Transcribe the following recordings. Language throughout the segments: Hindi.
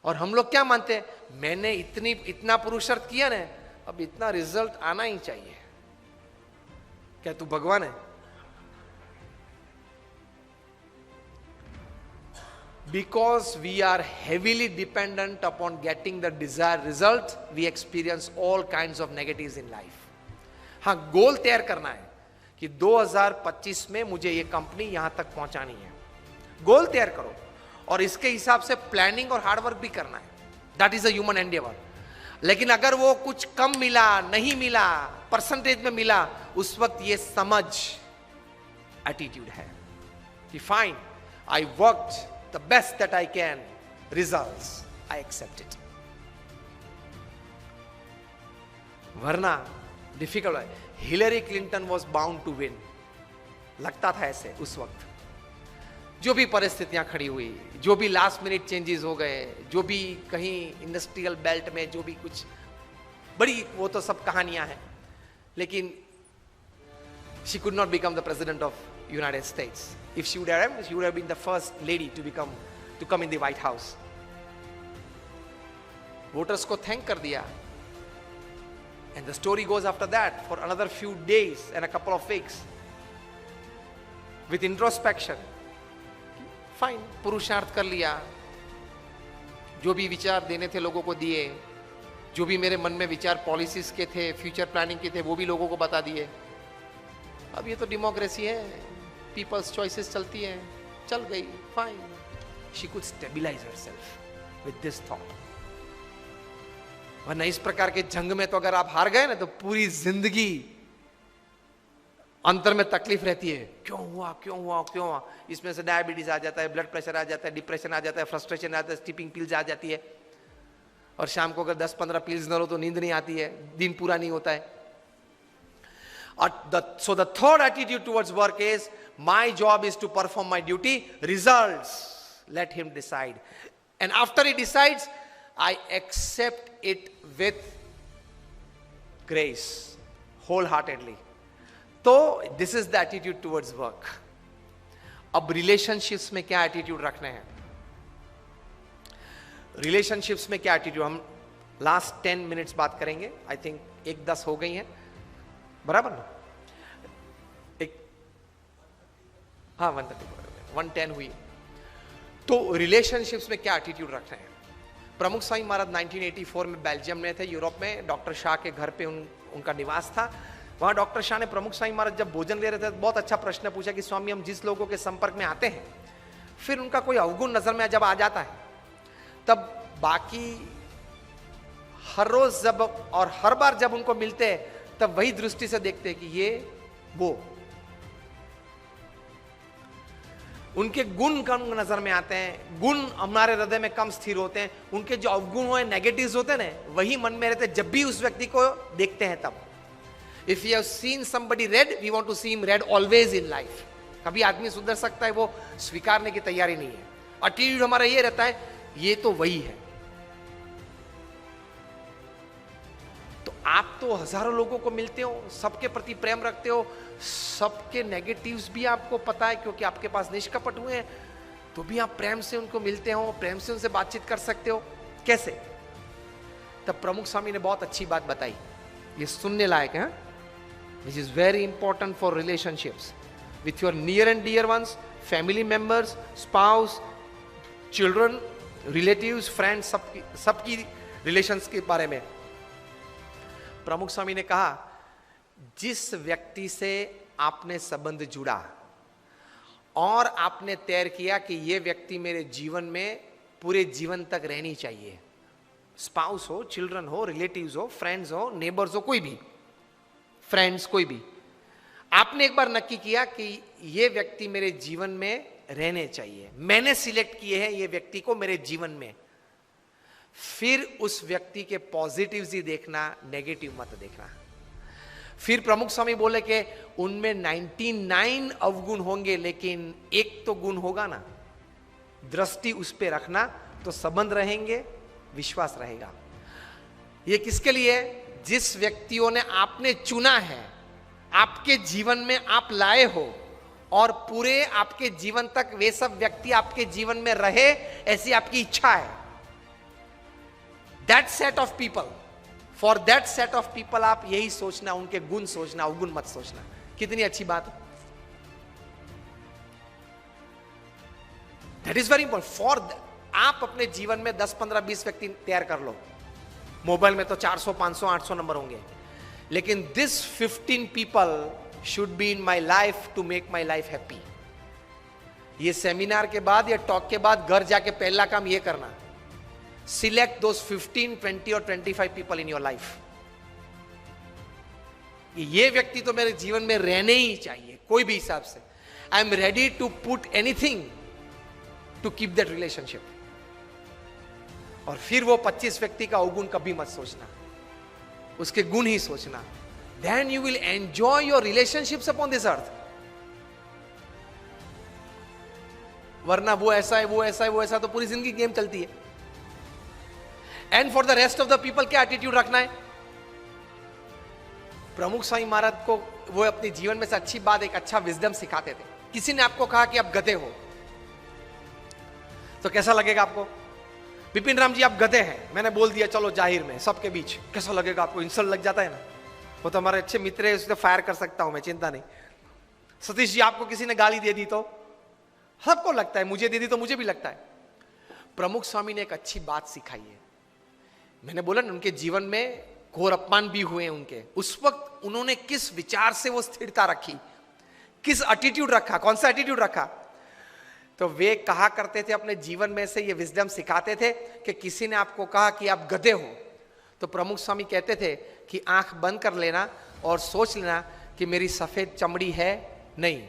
और हम लोग क्या मानते हैं, मैंने इतना पुरुषार्थ किया ना, अब इतना रिजल्ट आना ही चाहिए। क्या तू भगवान है? Because we are heavily dependent upon getting the desired result, we experience all kinds of negatives in life. हाँ, गोल तैयार करना है कि 2025 में मुझे ये कंपनी यहां तक पहुंचानी है। गोल तैयार करो और इसके हिसाब से प्लानिंग और हार्डवर्क भी करना है। That is a human Endeavour. लेकिन अगर वो कुछ कम मिला, नहीं मिला, परसेंटेज में मिला, उस वक्त ये समझ एटीट्यूड है कि fine, I worked the best that I can, results, I accept it. वरना डिफिकल्ट है। Hillary Clinton was bound to win, लगता था ऐसे उस वक्त। जो भी परिस्थितियां खड़ी हुई, जो भी लास्ट मिनट चेंजेस हो गए, जो भी कहीं इंडस्ट्रियल बेल्ट में जो भी कुछ बड़ी, वो तो सब कहानियां हैं, लेकिन she could not become the president of United States. If she would have been the first lady to come in the White House. Voters को thank कर दिया, and the story goes after that for another few days and a couple of weeks with introspection. Fine, पुरुषार्थ कर लिया, जो भी विचार देने थे लोगों को दिए, जो भी मेरे मन में विचार पॉलिसीज के थे, फ्यूचर प्लानिंग के थे, वो भी लोगों को बता दिए। अब ये तो डेमोक्रेसी है, पीपल्स चॉइसेस चलती है, चल गई, fine. She could stabilise herself with this thought. वरना इस प्रकार के जंग में तो अगर आप हार गए ना, तो पूरी जिंदगी अंतर में तकलीफ रहती है, क्यों हुआ क्यों हुआ क्यों हुआ। इसमें से डायबिटीज आ जाता है, ब्लड प्रेशर आ जाता है, डिप्रेशन आ जाता है, फ्रस्ट्रेशन आ जाता है, स्लीपिंग पिल्स आ जाती है, और शाम को अगर 10-15 पिल्स न लो तो नींद नहीं आती है, दिन पूरा नहीं होता है। So the third attitude towards work is, my job is to perform my duty, results, let him decide. And after he decides, I accept it with grace, wholeheartedly. तो this is the attitude towards work. अब relationships में क्या attitude रखने हैं? Relationships में क्या attitude, हम last 10 minutes बात करेंगे। I think 1:10 हो गई हैं, बराबर ना? हाँ, 1:10 हुई। तो रिलेशनशिप्स में क्या एटीट्यूड रखना है? प्रमुख स्वामी महाराज 1984 में बेल्जियम में थे, यूरोप में, डॉक्टर शाह के घर पे उनका निवास था। वहां डॉक्टर शाह ने प्रमुख स्वामी महाराज जब भोजन ले रहे थे, बहुत अच्छा प्रश्न पूछा कि स्वामी, हम जिस लोगों के संपर्क में आते हैं, फिर उनका कोई अवगुण नजर में जब आ जाता है, तब बाकी हर रोज जब और हर बार जब उनको मिलते हैं, तब वही दृष्टि से देखते हैं कि ये वो, उनके गुण कम नजर में आते हैं, गुण हमारे हृदय में कम स्थिर होते हैं, उनके जो अवगुण हुए नेगेटिव्स होते हैं ना, वही मन में रहते हैं जब भी उस व्यक्ति को देखते हैं तब। If you have seen somebody red, we want to see him red always in life. कभी आदमी सुधर सकता है, वो स्वीकारने की तैयारी नहीं है। एटीट्यूड हमारा ये रहता है, ये तो वही है। तो आप तो हजारों लोगों को मिलते हो, सबके प्रति प्रेम रखते हो, सबके नेगेटिव्स भी आपको पता है क्योंकि आपके पास निष्कपट हुए हैं, तो भी आप प्रेम से उनको मिलते हो, प्रेम से उनसे बातचीत कर सकते हो। कैसे? तब प्रमुख स्वामी ने बहुत अच्छी बात बताई, ये सुनने लायक है, which is very important for relationships with your near and dear ones, family members, spouse, children, relatives, friends, सबकी रिलेशंस के बारे में। प्रमुख स्वामी ने कहा, जिस व्यक्ति से आपने संबंध जुड़ा और आपने तय किया कि यह व्यक्ति मेरे जीवन में पूरे जीवन तक रहनी चाहिए, स्पाउस हो, चिल्ड्रन हो, रिलेटिव्स हो, फ्रेंड्स हो, नेबर्स हो, कोई भी फ्रेंड्स, कोई भी, आपने एक बार नक्की किया कि यह व्यक्ति मेरे जीवन में रहने चाहिए, मैंने सिलेक्ट किए हैं ये व्यक्ति को मेरे जीवन में, फिर उस व्यक्ति के पॉजिटिव्स ही देखना, नेगेटिव मत देखना। फिर प्रमुख स्वामी बोले कि उनमें 99 अवगुण होंगे, लेकिन एक तो गुण होगा ना, दृष्टि उस पे रखना, तो संबंध रहेंगे, विश्वास रहेगा। ये किसके लिए? जिस व्यक्तियों ने आपने चुना है, आपके जीवन में आप लाए हो, और पूरे आपके जीवन तक वे सब व्यक्ति आपके जीवन में रहे, ऐसी आपकी इच्छा है। That set of people, for that set of people आप यही सोचना, उनके गुण सोचना, अवगुण मत सोचना। कितनी अच्छी बात है। That is very important for, आप अपने जीवन में 10, 15, 20 व्यक्ति तैयार कर लो। मोबाइल में तो 400, 500, 800 नंबर होंगे, लेकिन this 15 people should be in my life to make my life happy. ये सेमिनार के बाद या टॉक के बाद घर जाके पहला काम ये करना, सिलेक्ट दोस 15, 20 और 25 पीपल इन योर लाइफ। ये व्यक्ति तो मेरे जीवन में रहने ही चाहिए कोई भी हिसाब से। I am ready to put anything to keep that relationship. और फिर वो 25 व्यक्ति का अवगुण कभी मत सोचना, उसके गुण ही सोचना। Then you will enjoy your relationships upon this earth. वरना वो ऐसा है, वो ऐसा है, वो ऐसा, तो पूरी जिंदगी गेम चलती है। And for the rest of the people क्या एटीट्यूड रखना है? प्रमुख स्वामी महाराज को वो अपने जीवन में से अच्छी बात, एक अच्छा विजडम सिखाते थे। किसी ने आपको कहा कि आप गधे हो, तो कैसा लगेगा आपको? विपिन राम जी आप गधे हैं, मैंने बोल दिया चलो जाहिर में सबके बीच, कैसा लगेगा आपको? इंसल्ट लग जाता है ना। वो तो हमारे अच्छे मित्र है, उससे फायर कर सकता हूं मैं, चिंता नहीं। सतीश जी आपको किसी ने गाली दे दी तो सबको लगता है, मुझे दे दी तो मुझे भी लगता है। प्रमुख स्वामी ने एक अच्छी बात सिखाई है। मैंने बोला ना, उनके जीवन में घोर अपमान भी हुए उनके, उस वक्त उन्होंने किस विचार से वो स्थिरता रखी, किस एटीट्यूड रखा, कौन सा एटीट्यूड रखा। तो वे कहा करते थे, अपने जीवन में से ये विजडम सिखाते थे कि किसी ने आपको कहा कि आप गधे हो, तो प्रमुख स्वामी कहते थे कि आंख बंद कर लेना और सोच लेना कि मेरी सफेद चमड़ी है नहीं,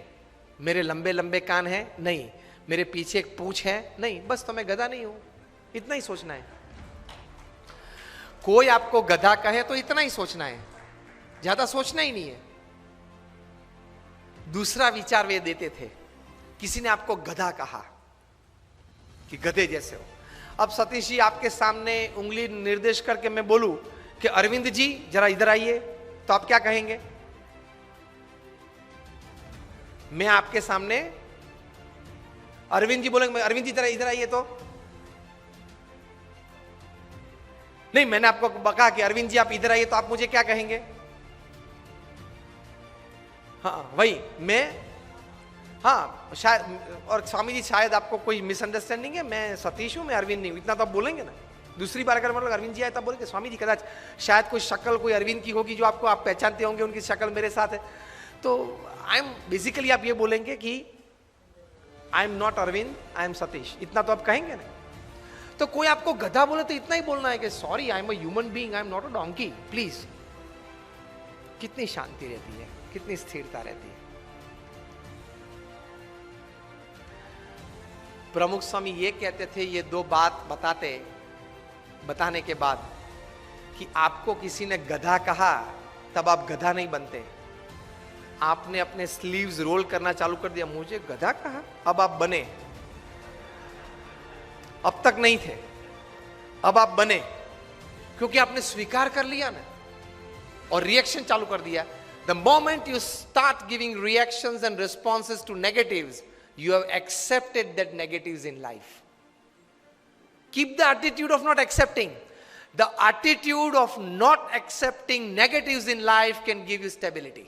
मेरे लंबे लंबे कान हैं नहीं, मेरे पीछे एक पूंछ है नहीं, बस तो मैं गधा नहीं हूं। इतना ही सोचना है। कोई आपको गधा कहे तो इतना ही सोचना है, ज्यादा सोचना ही नहीं है। दूसरा विचार वे देते थे, किसी ने आपको गधा कहा कि गधे जैसे हो। अब सतीश जी आपके सामने उंगली निर्देश करके मैं बोलूं कि अरविंद जी जरा इधर आइए, तो आप क्या कहेंगे? मैं आपके सामने अरविंद जी बोलेंगे, अरविंद जी जरा इधर आइए, तो नहीं, मैंने आपको कहा कि अरविंद जी आप इधर आइए, तो आप मुझे क्या कहेंगे? हाँ वही मैं, हाँ शायद, और स्वामी जी शायद आपको कोई मिसअंडरस्टैंडिंग है, मैं सतीश हूं, मैं अरविंद नहीं हूं, इतना तो आप बोलेंगे ना। दूसरी बार अगर मतलब अरविंद जी आए तब बोलेंगे स्वामी जी कदाच शायद कोई शक्ल कोई अरविंद की होगी जो आपको आप पहचानते होंगे, उनकी शक्ल मेरे साथ है, तो आई एम बेसिकली आप ये बोलेंगे कि I am not Arvind, I am Satish, इतना तो आप कहेंगे ना। तो कोई आपको गधा बोले तो इतना ही बोलना है कि sorry I am a human being, I am not a donkey, please. कितनी शांति रहती है, कितनी स्थिरता रहती है। प्रमुख स्वामी ये कहते थे, ये दो बात बताने के बाद कि आपको किसी ने गधा कहा तब आप गधा नहीं बनते। आपने अपने स्लीव्स रोल करना चालू कर दिया, मुझे गधा कहा, अब आप बने। अब तक नहीं थे, अब आप बने, क्योंकि आपने स्वीकार कर लिया ना और रिएक्शन चालू कर दिया। The moment you start giving reactions and responses to negatives, you have accepted that negatives in life. Keep the attitude of not accepting. The attitude of not accepting negatives in life can give you stability.